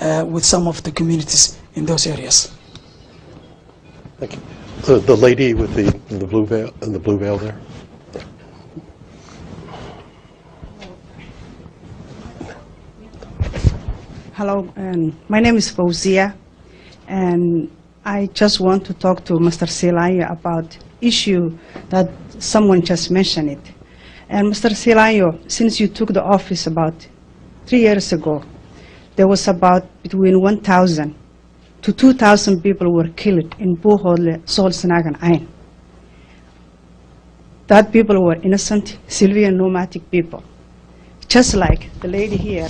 with some of the communities in those areas. Thank you. The lady with the blue veil and the blue veil there. Hello, my name is Fauzia, and I just want to talk to Mr. Siilaanyo about issue that someone just mentioned it. And Mr. Siilaanyo, since you took the office about 3 years ago, there was about between 1,000 to 2,000 people were killed in Buuhoodle, Sool, Sanaag and Ayn. That people were innocent, civilian, nomadic people. Just like the lady here,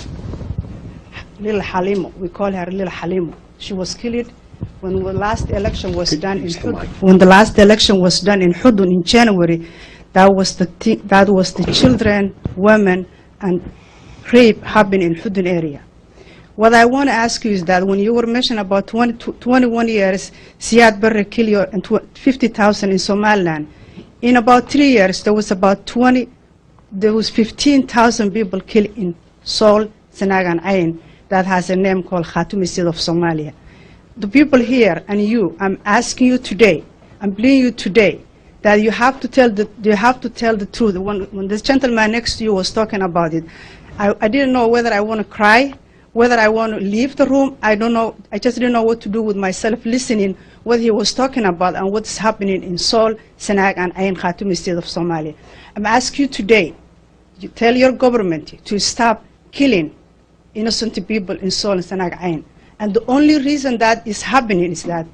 Little Halimo, we call her Little Halimo. She was killed when the last election was done in Hudun. When the last election was done in Hudun in January, that was the children, women, and rape happened in Hudun area. What I want to ask you is that when you were mentioning about 21 years, Siad Barre killed and 50,000 in Somaliland. In about 3 years, there was 15,000 people killed in Sool, Sanaag and Ayn. That has a name called Khatumi State of Somalia. The people here and you, I'm asking you today, I'm pleading you today, that you have to tell the truth. When this gentleman next to you was talking about it, I didn't know whether I want to cry, whether I want to leave the room. I don't know. I just didn't know what to do with myself listening what he was talking about and what's happening in Sool, Sanaag and Ayn Khatumi State of Somalia. I'm asking you today, you tell your government to stop killing innocent people in Sool and Sanaag Ayn. And the only reason that is happening is that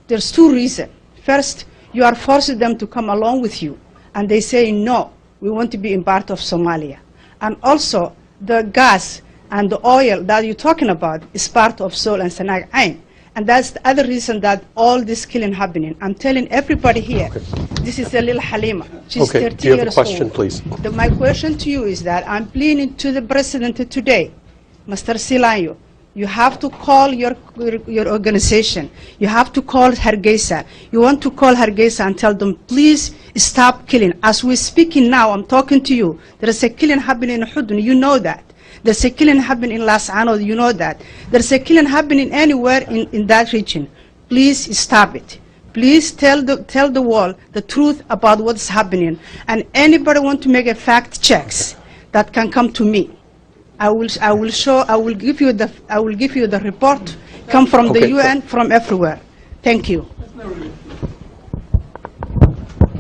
there's two reasons. First, you are forcing them to come along with you, and they say, no, we want to be in part of Somalia. And also, the gas and the oil that you're talking about is part of Sool and Sanaag Ayn. And that's the other reason that all this killing happening. I'm telling everybody here, this is a little Halima. She's 30 years old. Do you have a question, please? My question to you is that I'm pleading to the president today, Mr. Siilaanyo, you have to call your organization. You have to call Hargeisa. You want to call Hargeisa and tell them, please stop killing. As we're speaking now, I'm talking to you. There is a killing happening in Hudun. You know that. There's a killing happening in Las Anod. You know that. There's a killing happening anywhere in that region. Please stop it. Please tell the world the truth about what's happening. And anybody want to make a fact checks that can come to me. I will give you the report, come from the UN, from everywhere. Thank you.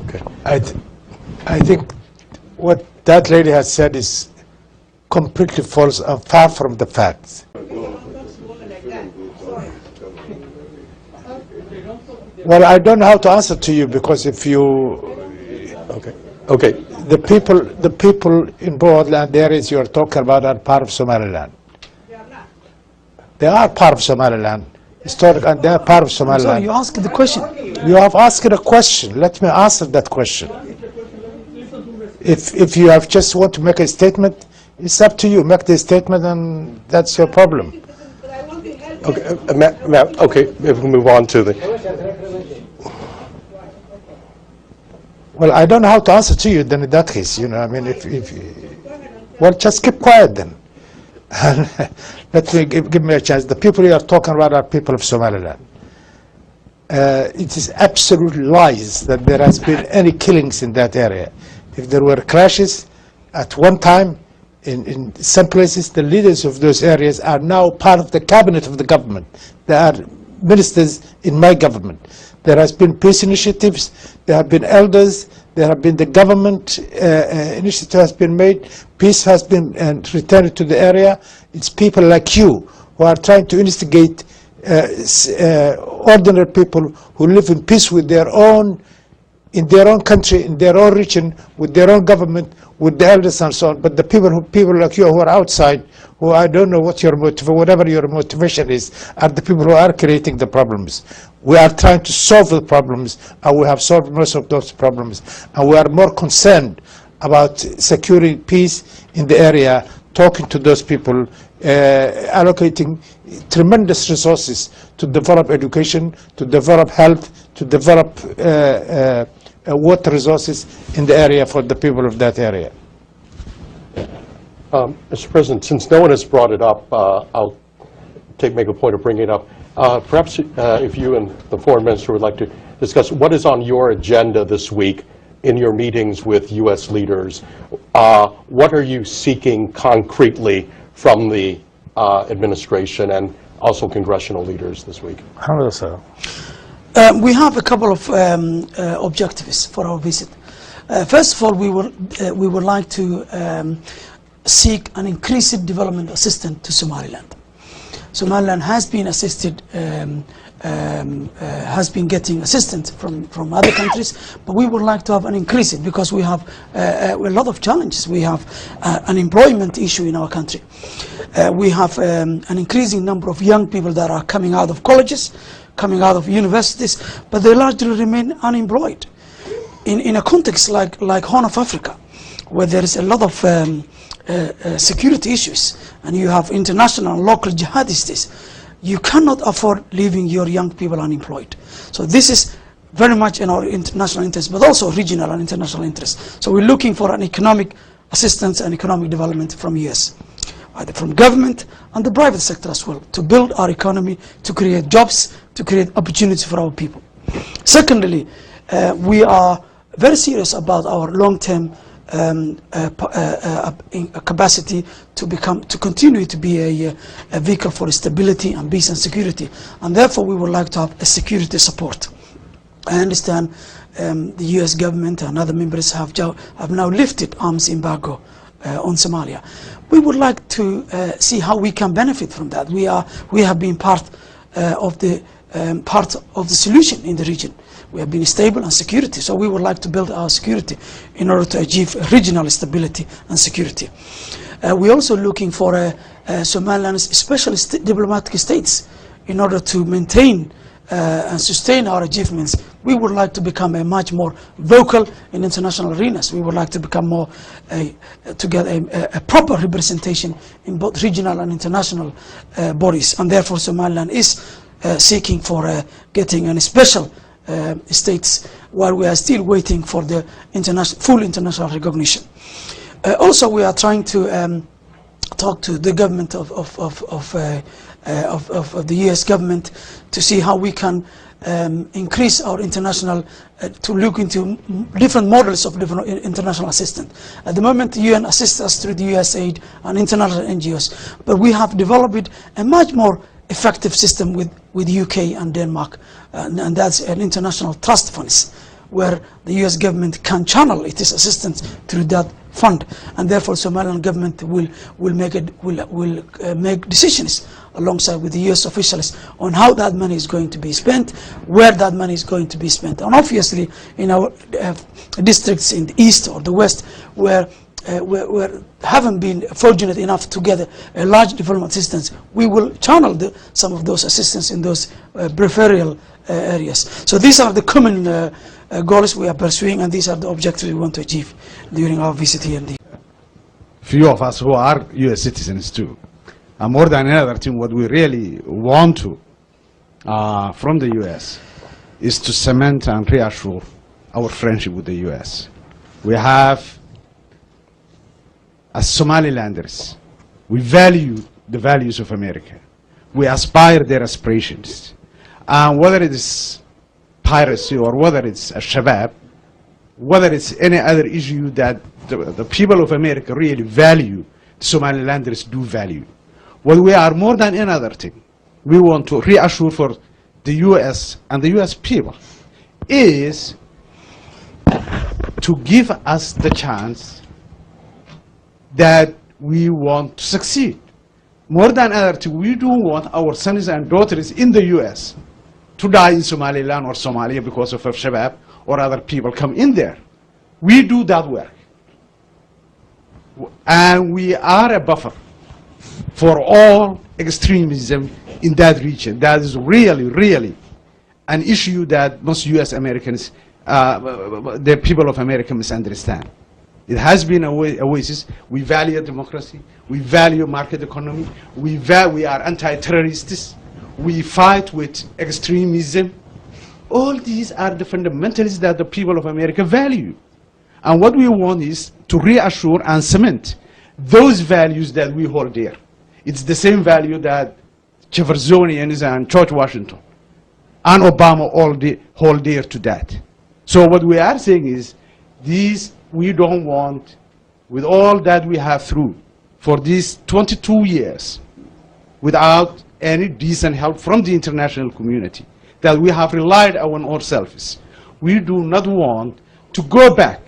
Okay. I think what that lady has said is completely false and far from the facts. Well, I don't know how to answer to you, because if you... Okay. The people in Buuhoodle areas you're talking about are part of Somaliland. They are part of Somaliland. Historic, and they are part of Somaliland. So you asked the question. You have asked a question. Let me answer that question. If you have just want to make a statement, it's up to you. Make the statement, and that's your problem. Okay, okay, if we move on to the... Well, I don't know how to answer to you then in that case, you know, I mean, well, just keep quiet then. Let me give me a chance. The people you are talking about are people of Somaliland. It is absolute lies that there has been any killings in that area. If there were crashes at one time in some places, the leaders of those areas are now part of the cabinet of the government. They are ministers in my government. There has been peace initiatives, there have been elders, there have been the government initiative has been made, peace has been returned to the area. It's people like you who are trying to instigate ordinary people who live in peace with their own, in their own country, in their own region, with their own government, with the elders and so on. But the people like you who are outside, who I don't know what your whatever your motivation is, are the people who are creating the problems. We are trying to solve the problems, and we have solved most of those problems. And we are more concerned about securing peace in the area, talking to those people, allocating tremendous resources to develop education, to develop health, to develop water resources in the area for the people of that area. Mr. President, since no one has brought it up, I'll make a point of bringing it up. Perhaps if you and the foreign minister would like to discuss what is on your agenda this week in your meetings with U.S. leaders. What are you seeking concretely from the administration and also congressional leaders this week? Hello, sir. We have a couple of objectives for our visit. First of all, we would like to seek an increased development assistance to Somaliland. Somaliland has been assisted, has been getting assistance from other countries, but we would like to have an increase because we have a lot of challenges. We have an employment issue in our country. We have an increasing number of young people that are coming out of colleges, coming out of universities, but they largely remain unemployed. In a context like Horn of Africa, where there is a lot of security issues, and you have international and local jihadists, you cannot afford leaving your young people unemployed. So this is very much in our international interest, but also regional and international interest. So we're looking for an economic assistance and economic development from US, either from government and the private sector as well, to build our economy, to create jobs, to create opportunities for our people. Secondly, we are very serious about our long-term capacity to continue to be a vehicle for stability and peace and security, and therefore we would like to have a security support. I understand the US government and other members have now lifted arms embargo on Somalia. We would like to see how we can benefit from that. We have been part of the solution in the region. We have been stable and security, so we would like to build our security in order to achieve regional stability and security. We're also looking for Somaliland's special diplomatic states in order to maintain and sustain our achievements. We would like to become a much more vocal in international arenas. We would like to become more to get a proper representation in both regional and international bodies, and therefore Somaliland is seeking for getting a special states while we are still waiting for the full international recognition. Also, we are trying to talk to the government of the US government to see how we can increase our international, to look into different models of different international assistance. At the moment, the UN assists us through the USAID and international NGOs, but we have developed a much more effective system with UK and Denmark, and that's an international trust funds where the US government can channel its assistance through that fund, and therefore Somaliland government will make decisions alongside with the US officials on how that money is going to be spent, where that money is going to be spent, and obviously in our districts in the east or the west where haven't been fortunate enough to get a large development assistance, we will channel some of those assistance in those peripheral areas. So these are the common goals we are pursuing, and these are the objectives we want to achieve during our visit here. Few of us who are U.S. citizens too, and more than another thing, what we really want to from the U.S. is to cement and reassure our friendship with the U.S. We have, as Somalilanders, we value the values of America. We aspire their aspirations. And whether it is piracy or whether it's Al-Shabaab, whether it's any other issue that the people of America really value, Somalilanders do value. What we are more than another thing, we want to reassure for the U.S. and the U.S. people is to give us the chance that we want to succeed. More than other thing, we do want our sons and daughters in the U.S. to die in Somaliland or Somalia because of Al-Shabaab or other people come in there. We do that work. And we are a buffer for all extremism in that region. That is really, really an issue that most U.S. Americans, the people of America misunderstand. It has been a oasis. We value democracy. We value market economy. We are anti-terrorists. We fight with extremism. All these are the fundamentals that the people of America value. And what we want is to reassure and cement those values that we hold dear. It's the same value that Jeffersonians and George Washington. And Obama hold dear to that. So what we are saying is, these we don't want, with all that we have through for these 22 years, without any decent help from the international community, that we have relied on ourselves. We do not want to go back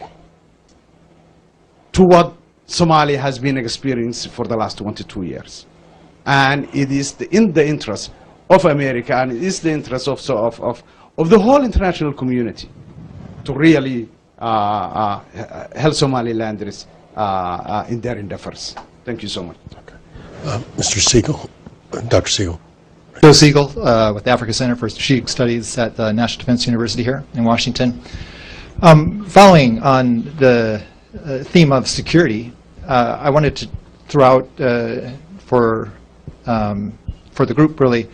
to what Somalia has been experiencing for the last 22 years. And it is in the interest of America, and it is the interest of the whole international community to really help Somalilanders in their endeavors. Thank you so much. Okay. Mr. Siegel, Dr. Siegel. Joe Siegel with the Africa Center for Strategic Studies at the National Defense University here in Washington. Following on the theme of security, I wanted to throw out for the group really,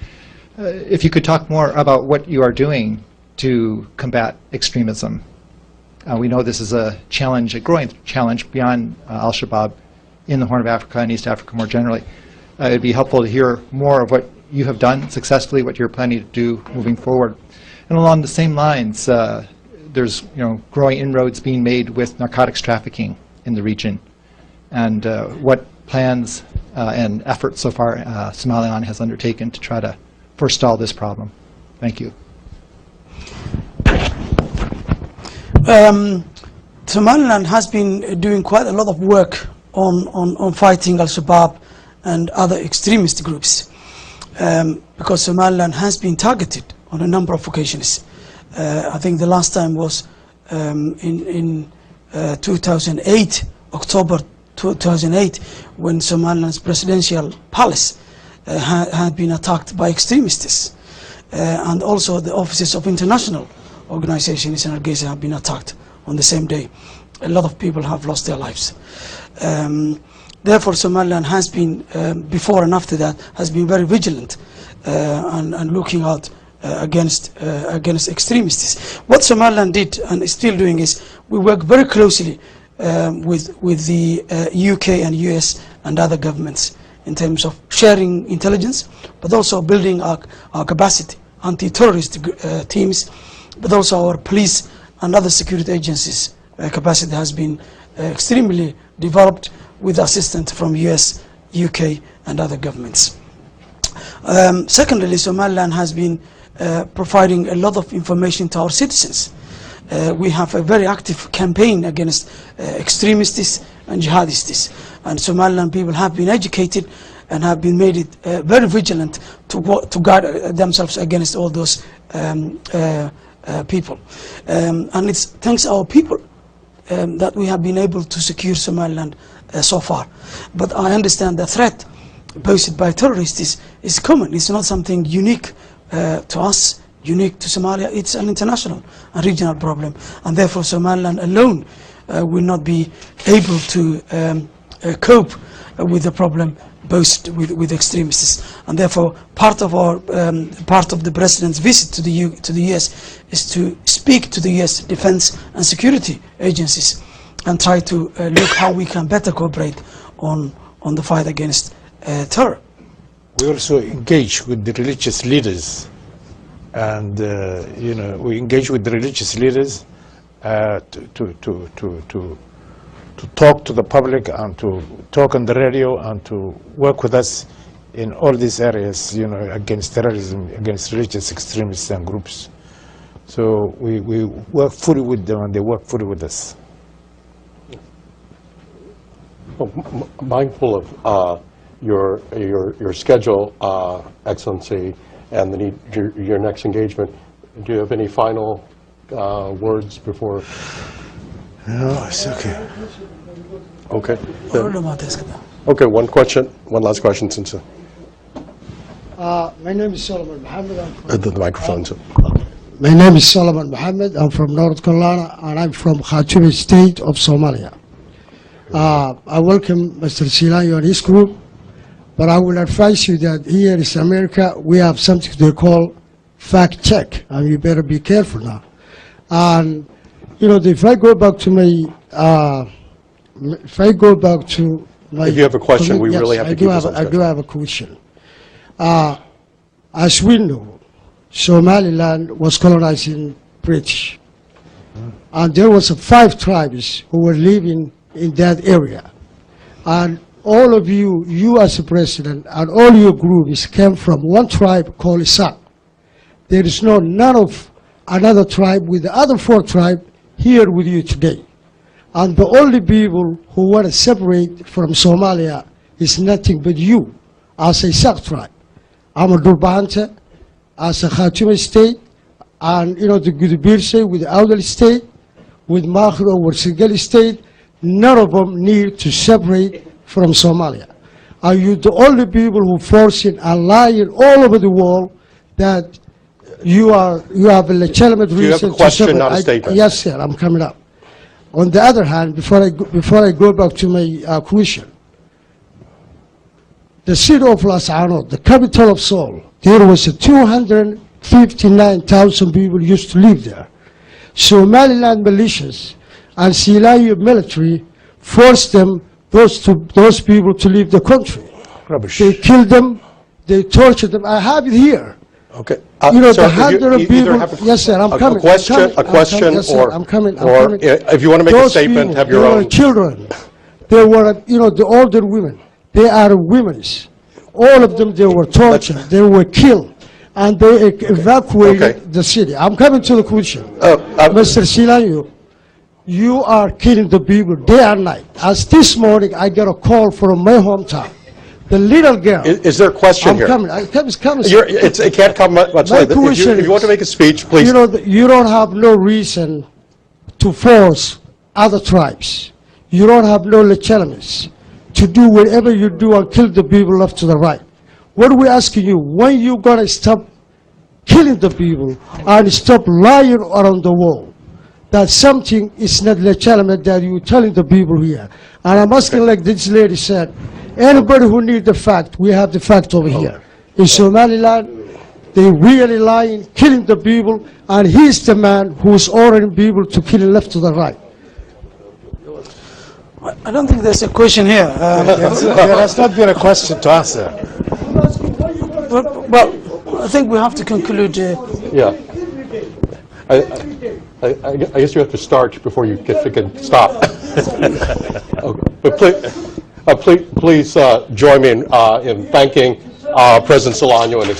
if you could talk more about what you are doing to combat extremism. We know this is a challenge, a growing challenge beyond Al-Shabaab in the Horn of Africa and East Africa more generally. It would be helpful to hear more of what you have done successfully, what you're planning to do moving forward. And along the same lines, there's growing inroads being made with narcotics trafficking in the region, and what plans and efforts so far Somaliland has undertaken to try to forestall this problem. Thank you. Somaliland has been doing quite a lot of work on fighting Al-Shabaab and other extremist groups, because Somaliland has been targeted on a number of occasions. I think the last time was in 2008, October 2008, when Somaliland's presidential palace had been attacked by extremists, and also the offices of international organizations in Hargeisa have been attacked on the same day. A lot of people have lost their lives. Therefore, Somaliland has been, before and after that, has been very vigilant and looking out against extremists. What Somaliland did and is still doing is we work very closely with the UK and US and other governments in terms of sharing intelligence, but also building our capacity, anti-terrorist teams, but also our police and other security agencies capacity has been extremely developed with assistance from US, UK and other governments. Secondly, Somaliland has been providing a lot of information to our citizens. We have a very active campaign against extremists and jihadists, and Somaliland people have been educated and have been made it very vigilant to guard themselves against all those people. And it's thanks to our people that we have been able to secure Somaliland so far. But I understand the threat posed by terrorists is common. It's not something unique to us, unique to Somalia. It's an international and regional problem, and therefore Somaliland alone will not be able to cope with the problem posed with extremists. And therefore, part of the president's visit to the US is to speak to the US defense and security agencies and try to look how we can better cooperate on the fight against terror. We also engage with the religious leaders, and we engage with the religious leaders to talk to the public and to talk on the radio and to work with us in all these areas, against terrorism, against religious extremists and groups. So we work fully with them and they work fully with us. Well, mindful of your schedule, Excellency, and the need your next engagement, do you have any final words before? No, it's okay. Okay. Okay, one last question since My name is Solomon Mohammed. the microphone's My name is Solomon Mohammed. I'm from North Carolina, and I'm from Khartoum State of Somalia. I welcome Mr. Siilaanyo and his group, but I will advise you that here in America, we have something they call fact check, and you better be careful now. And, if I go back to my, if you have a question, we really have to keep this on I do have a question. As we know, Somaliland was colonizing British. And there was 5 tribes who were living in that area. And all of you, you as a president, and all your groups came from one tribe called Isak. There is none of another tribe with the other 4 tribes here with you today. And the only people who want to separate from Somalia is nothing but you, as a Isak tribe. I'm a Durbante, as a Khartoum state, and the Gudubirse with the Awdal state, with Mahro or Segal state, none of them need to separate from Somalia. Are you the only people who forcing and lying all over the world that you have a legitimate reason to separate? You have a question, not a statement. Yes, sir, I'm coming up. On the other hand, before I go back to my question, the city of Las Anod, the capital of Seoul, there was 259,000 people used to live there. Somaliland militias and Siilaanyo military forced those people to leave the country. Rubbish. They killed them, they tortured them. I have it here. Okay. The sir, 100 people. Yes, sir, I'm coming. A question, Yes, sir, I'm coming. if you want to make a Those statement, people, have your they own. were children. They were, the older women. They are women. All of them, they were tortured. They were killed. And they evacuated the city. I'm coming to the question. Mr. Siilaanyo, you are killing the people day and night. As this morning, I got a call from my hometown. The little girl. Is there a question here? I'm coming. Come, It can't come much later. If you want to make a speech, please. You don't have no reason to force other tribes. You don't have no legitimacy to do whatever you do and kill the people left to the right. What we're asking you, when you going to stop killing the people and stop lying around the world that something is not legitimate that you're telling the people here? And I'm asking, like this lady said, anybody who needs the fact, we have the fact over here. In Somaliland, they really lying, killing the people, and he's the man who's ordering people to kill left to the right. I don't think there's a question here. There has not been a question to answer. Well, I think we have to conclude. Yeah. I guess you have to start before you can stop. Okay. But please join me in thanking President Siilaanyo and his